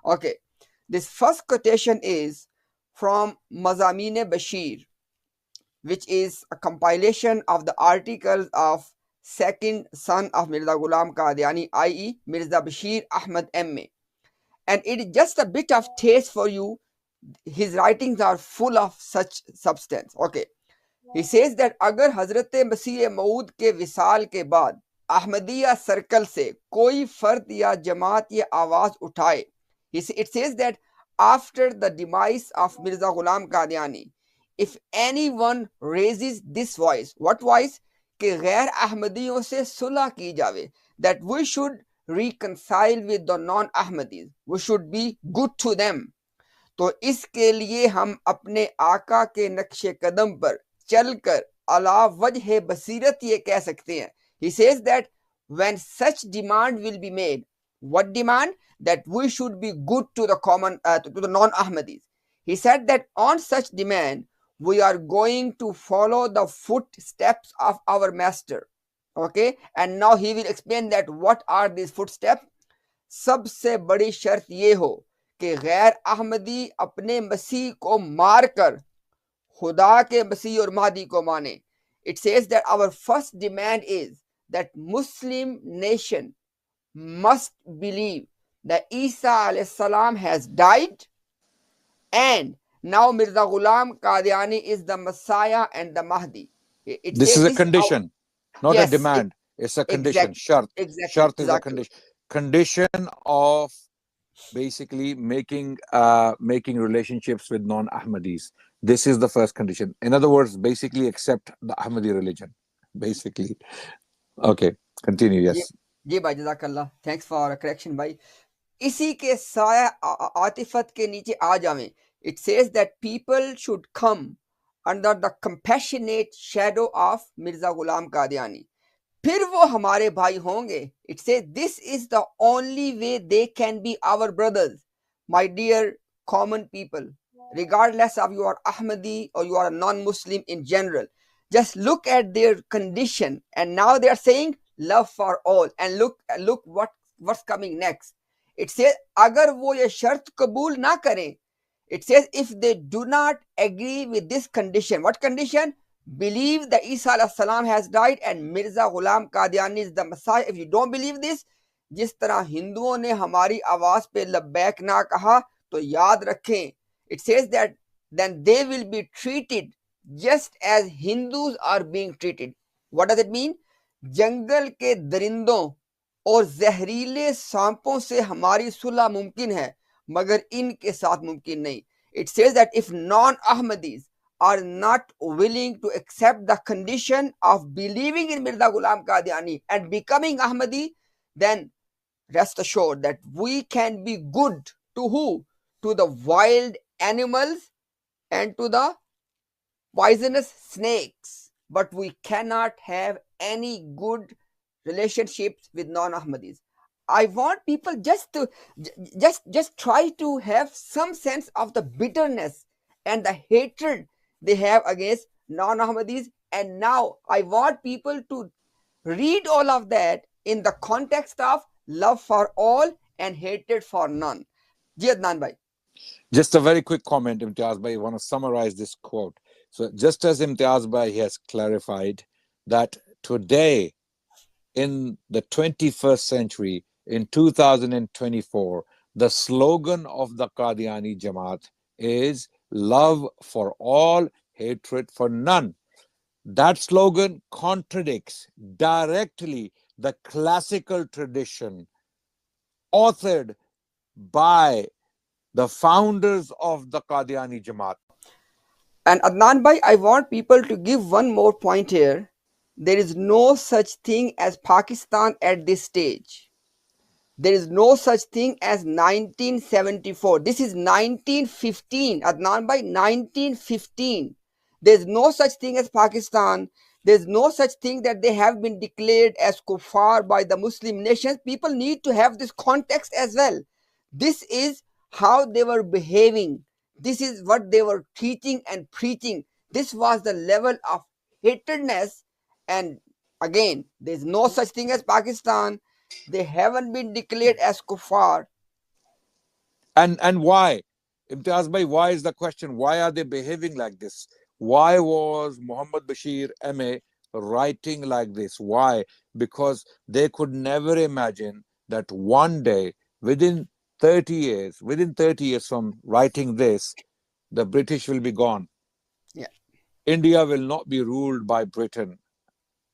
Okay, this first quotation is from Mazamine Bashir, which is a compilation of the articles of second son of Mirza Ghulam Qadiani, i.e. Mirza Bashir Ahmad M.A. And it is just a bit of taste for you. His writings are full of such substance. Okay, he says that अगर हजरत मसीह मऊद के विसाल के बाद Ahmadiyya circle से कोई फर्द या जमात ये आवाज उठाए, it says that after the demise of Mirza Ghulam Qadiani, if anyone raises this voice, what voice? कि गैर अहमदियों से सुलह की जावे, that we should reconcile with the non-Ahmadis, we should be good to them. तो इसके लिए हम अपने आका के नक्शे कदम पर चलकर अला वजह बसीरत ये कह सकते हैं. He says that when such demand will be made, what demand? That we should be good to the to the non-Ahmadis. He said that on such demand, we are going to follow the footsteps of our master. Okay, and now he will explain that what are these footsteps. सबसे बड़ी शर्त ये हो कि गैर अहमदी अपने मसीह को मारकर खुदा के मसीह और महदी को माने. It says that our first demand is that Muslim nation must believe that Isa alayhi salam has died and now Mirza Ghulam Qadiani is the Messiah and the Mahdi. It This says is a this is our, condition, not a yes, demand. It's a condition. exactly, Shart is a exactly. condition of basically making relationships with non-Ahmadis. This is the first condition. In other words, basically accept the Ahmadi religion. Basically. Okay, continue. Yes. जी भाई जज़ाकल्लाह, thanks for correction भाई. इसी के साया आतिफत के नीचे आ जावें. It says that people should come under the compassionate shadow of Mirza Ghulam Qadiani. फिर वो हमारे भाई होंगे. It says this is the only way they can be our brothers. My dear common people, regardless of you are Ahmadi or you are a non-Muslim in general, just look at their condition, and now they are saying love for all. And look what's coming next. It says अगर वो ये शर्त कबूल ना करें, it says if they do not agree with this condition, what condition? Believe that Isa alayhi salam has died and Mirza Ghulam Qadiani is the Messiah. If you don't believe this, जिस तरह हिंदुओं ने हमारी आवाज पे लब्बैक ना कहा, तो याद रखें. It says that then they will be treated just as Hindus are being treated. What does it mean? जंगल के दरिंदों और जहरीले सांपों से हमारी सुलह मुमकिन है, मगर इनके साथ मुमकिन नहीं. It says that if non-Ahmadis are not willing to accept the condition of believing in Mirza Ghulam Qadiani and becoming Ahmadi, then rest assured that we can be good to who? To the wild animals and to the poisonous snakes, but we cannot have any good relationships with non-Ahmadis. I want people just to just try to have some sense of the bitterness and the hatred they have against non-Ahmadis. And now I want people to read all of that in the context of love for all and hatred for none. Ji Adnan bhai. Just a very quick comment, Imtiaz Bhai. I want to summarize this quote. So, just as Imtiaz Bhai has clarified that today, in the 21st century, in 2024, the slogan of the Qadiani Jamaat is love for all, hatred for none. That slogan contradicts directly the classical tradition authored by the founders of the Qadiani Jamaat. And Adnan bhai, I want people to give one more point here. There is no such thing as Pakistan at this stage. There is no such thing as 1974. This is 1915. Adnan bhai, 1915. There's no such thing as Pakistan. There's no such thing that they have been declared as kuffar by the Muslim nations. People need to have this context as well. This is how they were behaving. This is what they were teaching and preaching. This was the level of hatredness. And again, there's no such thing as Pakistan. They haven't been declared as kuffar. And why? Imtiaz Bhai, why is the question? Why are they behaving like this? Why was Muhammad Bashir MA writing like this? Why? Because they could never imagine that one day, within 30 years, within 30 years from writing this, the British will be gone. Yeah, India will not be ruled by Britain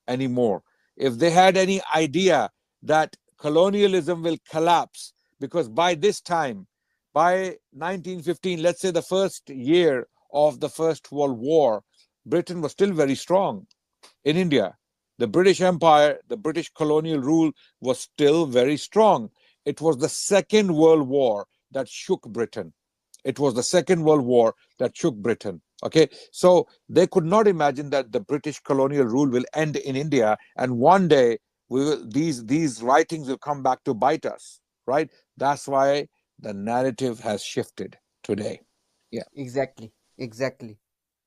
anymore. If they had any idea that colonialism will collapse, because by this time, by 1915, let's say the first year of the First World War, Britain was still very strong in India. The British Empire, the British colonial rule was still very strong. It was the Second World War that shook Britain. It was the Second World War that shook Britain. Okay, so they could not imagine that the British colonial rule will end in India, and one day these writings will come back to bite us. Right? That's why the narrative has shifted today. Yeah. exactly, exactly.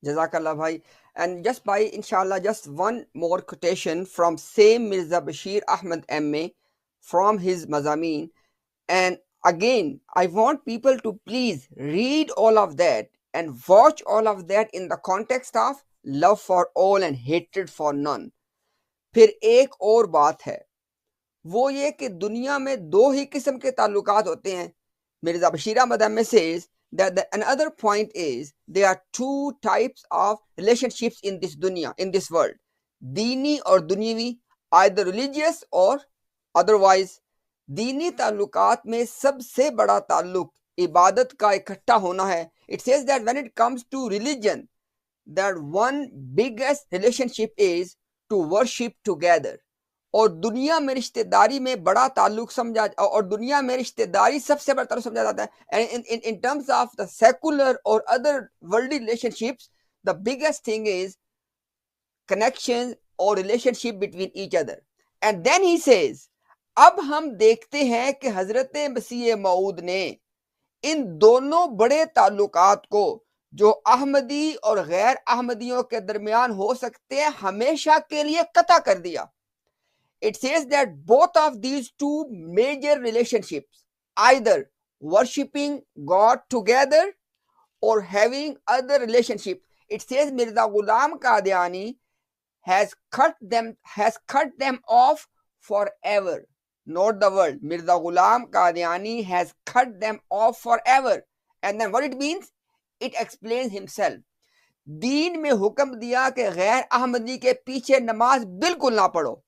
Jazakallah bhai. And just by inshallah, just one more quotation from same Mirza Bashir Ahmad MA from his Mazameen. And again, I want people to please read all of that and watch all of that in the context of love for all and hatred for none. फिर एक और बात है, वो ये कि दुनिया में दो ही किस्म के ताल्लुकात होते हैं. मिर्जा बशीर अहमद में says that another point is there are two types of relationships in this dunya, in this world. दीनी और दुनियावी, either religious or otherwise. दीनी ताल्लुकात में सबसे बड़ा ताल्लुक इबादत का इकट्ठा होना है. It says that when it comes to religion, that one biggest relationship is to worship together. और दुनिया में रिश्तेदारी में बड़ा ताल्लुक समझा, और दुनिया में रिश्तेदारी सबसे बड़ा ताल्लुक समझा जाता है. And in terms of the secular और other worldly relationships, the biggest thing is connection और relationship between each other. And then he says, अब हम देखते हैं कि हजरत मसीह मऊद ने इन दोनों बड़े ताल्लुकात को जो अहमदी और गैर अहमदियों के दरमियान हो सकते हैं हमेशा के लिए कता कर दिया. It says that both of these two major relationships, either worshipping God together or having other relationship, it says Mirza Ghulam Qadiani has cut them off forever. Not the world. Mirza Ghulam Qadiani has cut them off forever. And then what it means? It explains himself. दीन में हुक्म दिया कि गैर अहमदी के पीछे नमाज बिल्कुल ना पढ़ो.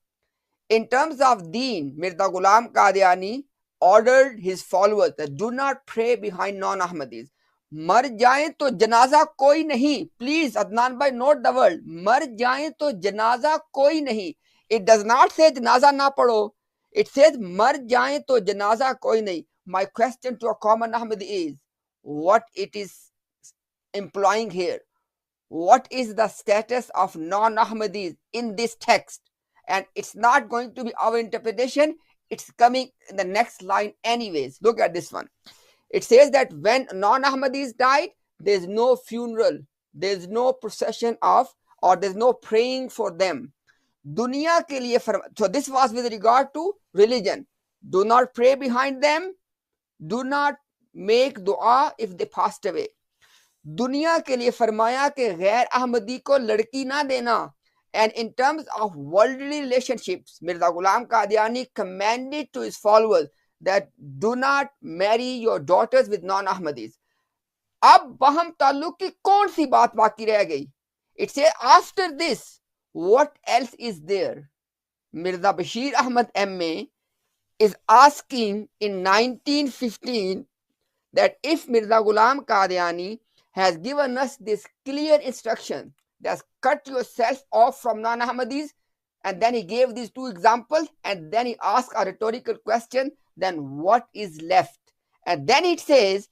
In terms of deen, Mirza Ghulam Qadiani ordered his followers that do not pray behind non-Ahmadis. मर जाएं तो जनाजा कोई नहीं. Please, Adnan bhai, note the word. मर जाएं तो जनाजा कोई नहीं. It does not say जनाजा ना पढ़ो. It says मर जाएं तो जनाजा कोई नहीं. My question to a common Ahmadi is, what it is implying here? What is the status of non-Ahmadis in this text? And it's not going to be our interpretation. It's coming in the next line anyways. Look at this one. It says that when non-Ahmadis died, there's no funeral, there's no procession of, or there's no praying for them. Dunya ke liye so this was with regard to religion. Do not pray behind them. Do not make dua if they passed away. दुनिया के लिए फरमाया कि गैर अहमदी को लड़की ना देना. And in terms of worldly relationships, Mirza Ghulam Qadiani commanded to his followers that do not marry your daughters with non-Ahmadis. अब वहम ताल्लुक की कौन सी बात बाकी रह गई? It says after this, what else is there? Mirza Bashir Ahmad MA is asking in 1915 that if Mirza Ghulam Qadiani has given us this clear instruction, that's cut yourself off from non-Ahmadis, and then he gave these two examples, and then he asked a rhetorical question, then what is left? And then it says,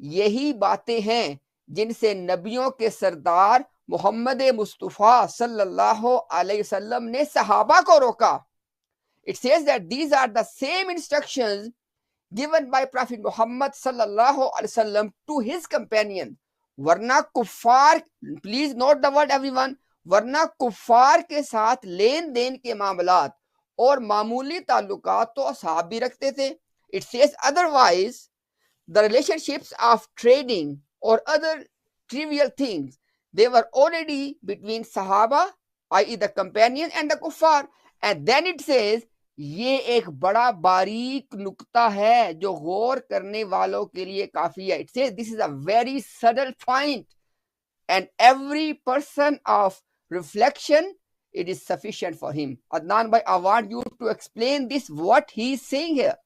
यही बातें हैं जिनसे नबियों के सरदार मोहम्मद मुस्तफ़ा सल्लल्लाहु अलैहि वसल्लम ने सहाबा को रोका. It says that these are the same instructions given by Prophet Muhammad sallallahu alaihi wasallam to his companion. वरना कुफार, please note the word everyone, वरना कुफार के साथ लेन देन के मामलात और मामूली ताल्लुकात तो असहाब भी रखते थे. It says otherwise the relationships of trading or other trivial things, they were already between Sahaba, i.e. the companion, and the kuffar. And then it says, ये एक बड़ा बारीक नुक्ता है जो गौर करने वालों के लिए काफी है. It says this is a very subtle point, and every person of reflection, it is sufficient for him. Adnan bhai, I want you to explain this, what he is saying here.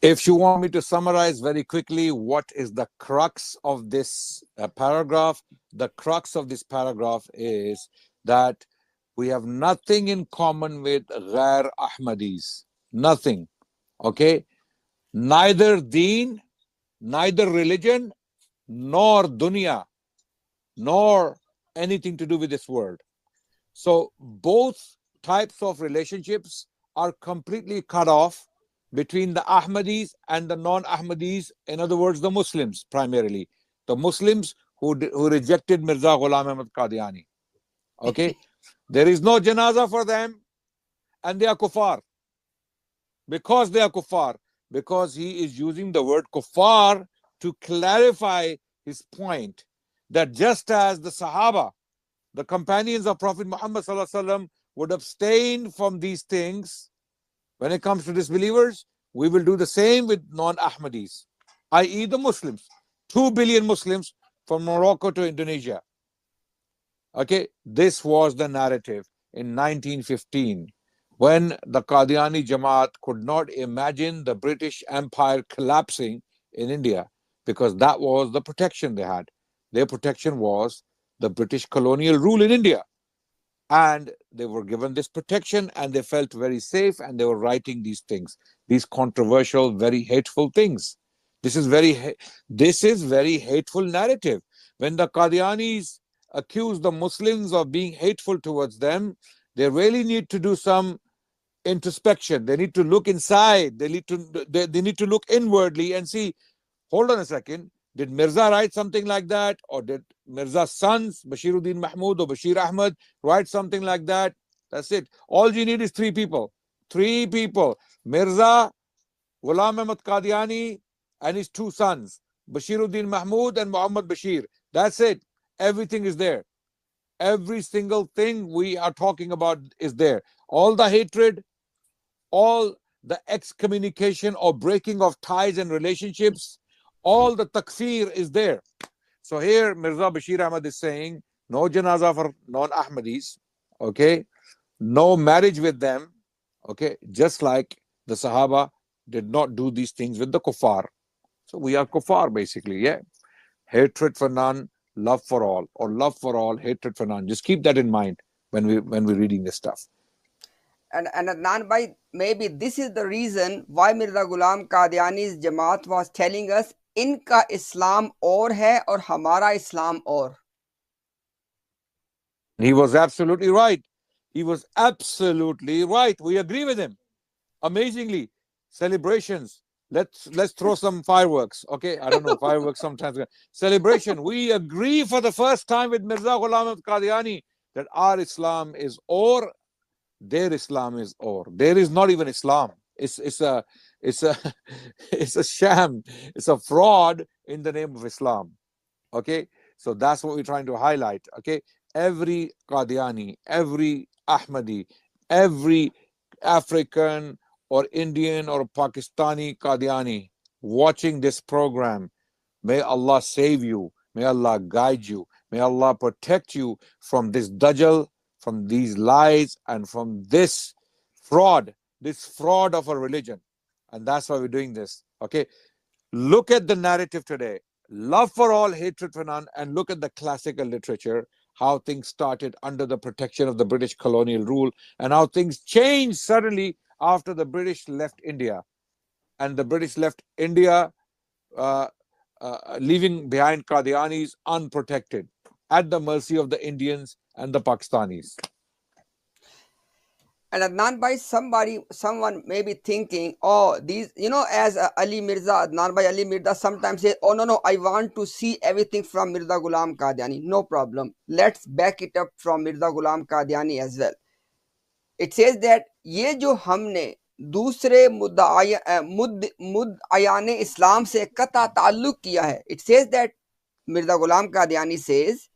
If you want me to summarize very quickly what is the crux of this paragraph, the crux of this paragraph is that we have nothing in common with Ghair Ahmadis. Nothing. Okay? Neither deen, neither religion, nor dunya, nor anything to do with this world. So both types of relationships are completely cut off between the Ahmadis and the non-Ahmadis, in other words, the Muslims primarily. The Muslims who rejected Mirza Ghulam Ahmad Qadiani. Okay? There is no janaza for them, and they are kuffar. Because they are kuffar, because he is using the word kuffar to clarify his point that just as the Sahaba, the companions of Prophet Muhammad would abstain from these things when it comes to disbelievers, we will do the same with non-Ahmadis, i.e. the Muslims. 2 billion Muslims from Morocco to Indonesia. Okay, this was the narrative in 1915 when the Qadiani Jamaat could not imagine the British Empire collapsing in India, because that was the protection they had. Their protection was the British colonial rule in India. And they were given this protection and they felt very safe, and they were writing these things, these controversial, very hateful things. This is very hateful narrative. When the Qadianis accuse the Muslims of being hateful towards them, they really need to do some introspection. They need to look inside. They need to look inwardly and see, hold on a second, did Mirza write something like that? Or did Mirza's sons, Bashiruddin Mahmud or Bashir Ahmad, write something like that? That's it. All you need is three people. Three people. Mirza, Ghulam Ahmad Qadiani, and his two sons, Bashiruddin Mahmud and Muhammad Bashir. That's it. Everything is there. Every single thing we are talking about is there. All the hatred, all the excommunication or breaking of ties and relationships, all the takfir is there. So here Mirza Bashir Ahmad is saying, no janaza for non-Ahmadis, okay? No marriage with them, okay? Just like the Sahaba did not do these things with the kuffar. So we are kuffar basically, yeah? Hatred for none, love for all, or love for all, hatred for none. Just keep that in mind when we're reading this stuff. And Adnan bhai, maybe this is the reason why Mirza Ghulam Qadiani's Jamaat was telling us, इनका इस्लाम और है और हमारा इस्लाम और. He was absolutely right. He was absolutely right. We agree with him. Amazingly, celebrations. Let's throw some fireworks. Okay, I don't know, fireworks sometimes. Celebration. We agree for the first time with Mirza Ghulam Ahmad Qadiani that our Islam is or, their Islam is or. There is not even Islam. It's a it's a sham. It's a fraud in the name of Islam. Okay, so that's what we're trying to highlight. Okay, every Qadiani, every Ahmadi, every African or Indian or Pakistani Qadiani watching this program, may Allah save you, may Allah guide you, may Allah protect you from this dajjal, from these lies, and from this fraud of a religion. And that's why we're doing this. Okay, look at the narrative today. Love for all, hatred for none, and look at the classical literature, how things started under the protection of the British colonial rule and how things changed suddenly after the British left India. And the British left India leaving behind Qadianis unprotected, at the mercy of the Indians and the Pakistanis. And Adnan bhai, someone may be thinking, oh, these, as Ali Mirza, Adnan bhai, Ali Mirza sometimes say, oh, no, I want to see everything from Mirza Ghulam Qadiani. No problem. Let's back it up from Mirza Ghulam Qadiani as well. It says that ये जो हमने दूसरे मुद्दआयान इस्लाम से कता ताल्लुक किया है. It says that Mirza Ghulam Qadiani says,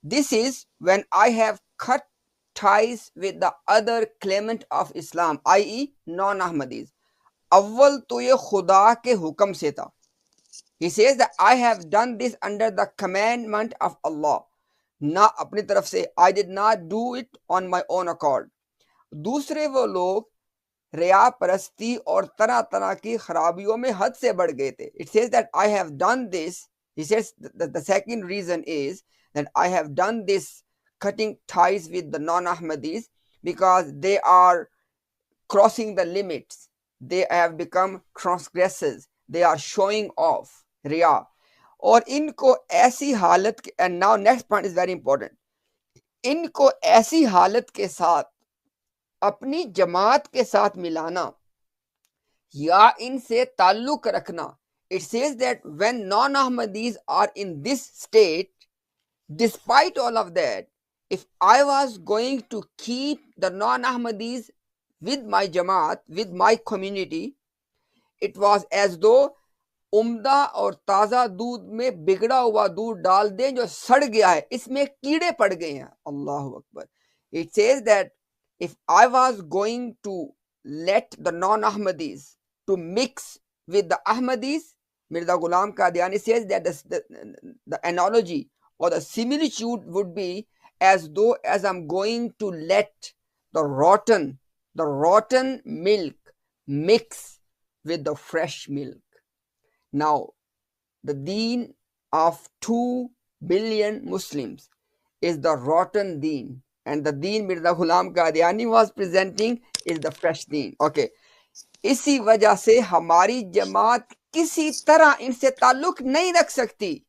this is when I have cut ties with the other claimant of Islam, i.e. non-Ahmadis. अव्वल तो ये खुदा के हुक्म से था. He says that I have done this under the commandment of Allah. ना अपनी तरफ से, I did not do it on my own accord. दूसरे वो लोग रिया परस्ती और तरह तरह की खराबियों में हद से बढ़ गए थे. It says that I have done this. He says that the second reason is that I have done this cutting ties with the non-Ahmadis because they are crossing the limits. They have become transgressors. They are showing off. रिया. और इनको ऐसी हालत के, and now next point is very important, इनको ऐसी हालत के साथ अपनी जमात के साथ मिलाना या इनसे ताल्लुक रखना. It says that when non-Ahmadis are in this state, despite all of that, if I was going to keep the non-Ahmadis with my jamaat, with my community, it was as though उम्दा और ताज़ा दूध में बिगड़ा हुआ दूध डाल दें जो सड़ गया है, इसमें कीड़े पड़ गए हैं. अल्लाहु Akbar. It says that if I was going to let the non-Ahmadis to mix with the Ahmadis, Mirza Ghulam Qadiani says that the analogy or the similitude would be as though as I'm going to let the rotten milk mix with the fresh milk. Now, the deen of 2 billion Muslims is the rotten deen, and the deen Mirza Ghulam Qadiani was presenting is the fresh deen. Okay. इसी वजह से हमारी जमात किसी तरह इनसे ताल्लुक नहीं रख सकती.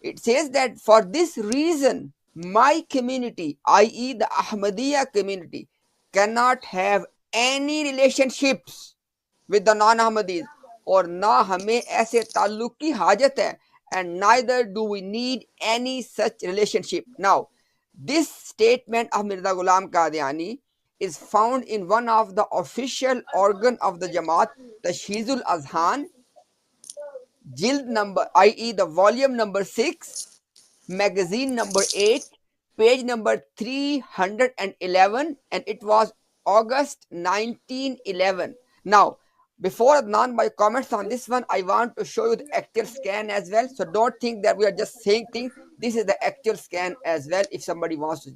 It says that for this reason, my community, i.e. the Ahmadiyya community, cannot have any relationships with the non-Ahmadis. और ना हमें ऐसे ताल्लुक की हाजत है. And neither do we need any such relationship. Now, this statement of Mirza Ghulam Qadiani is found in one of the official organ of the Jamaat, the Shizul Azhan, Jild number, i.e. the volume number 6, magazine number 8, page number 311, and it was August 1911. Now, before Adnan, my comments on this one, I want to show you the actual scan as well. So don't think that we are just saying things. This is the actual scan as well if somebody wants to